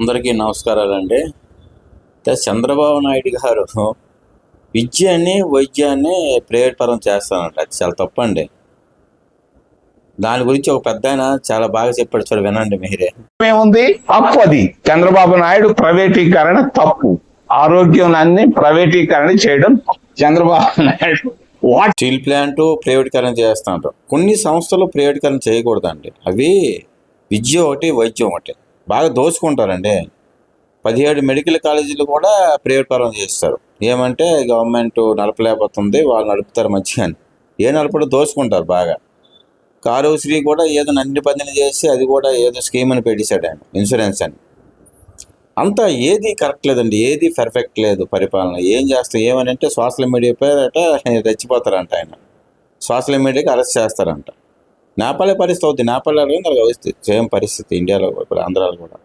అందరికీ నమస్కారాలండి. చంద్రబాబు నాయుడు గారు విద్యని, వైద్యాన్ని ప్రైవేట్ పరం చేస్తానంట. అది చాలా తప్పండి. దాని గురించి ఒక పెద్దాయన చాలా బాగా చెప్పాడు, చూడ వినండి మీరే. ఏముంది తప్పు, అది చంద్రబాబు నాయుడు ప్రైవేటీకరణ తప్పు. ఆరోగ్యాన్ని ప్రైవేటీకరణ చేయడం చంద్రబాబు నాయుడు స్టీల్ ప్లాంట్ ప్రైవేటీకరణ చేస్తాంటారు. కొన్ని సంస్థలు ప్రైవేటీకరణ చేయకూడదండి. అవి విద్య ఒకటి, వైద్యం ఒకటి. బాగా దోచుకుంటారండి. 17 మెడికల్ కాలేజీలు కూడా ప్రైవేట్ పరం చేస్తారు. ఏమంటే గవర్నమెంట్ నడపలేకపోతుంది, వాళ్ళు నడుపుతారు మంచిగా అని. నడపడం దోచుకుంటారు బాగా. ఆరోగ్యశ్రీ కూడా ఏదో అన్ని పనులు చేసి అది కూడా ఏదో స్కీమ్ అని పెట్టేశాడు ఆయన, ఇన్సూరెన్స్ అని. అంతా ఏది కరెక్ట్ లేదండి, ఏది పర్ఫెక్ట్ లేదు పరిపాలన. ఏం చేస్తారు ఏమని అంటే సోషల్ మీడియా పేరట రెచ్చిపోతారంట ఆయన. సోషల్ మీడియాకి అరెస్ట్ చేస్తారంట. నేపాలే పరిస్థితి అవుతుంది. నేపాల్లో పరిస్థితి సేమ్ పరిస్థితి ఇండియాలో, ఇప్పుడు ఆంధ్రాలో కూడా.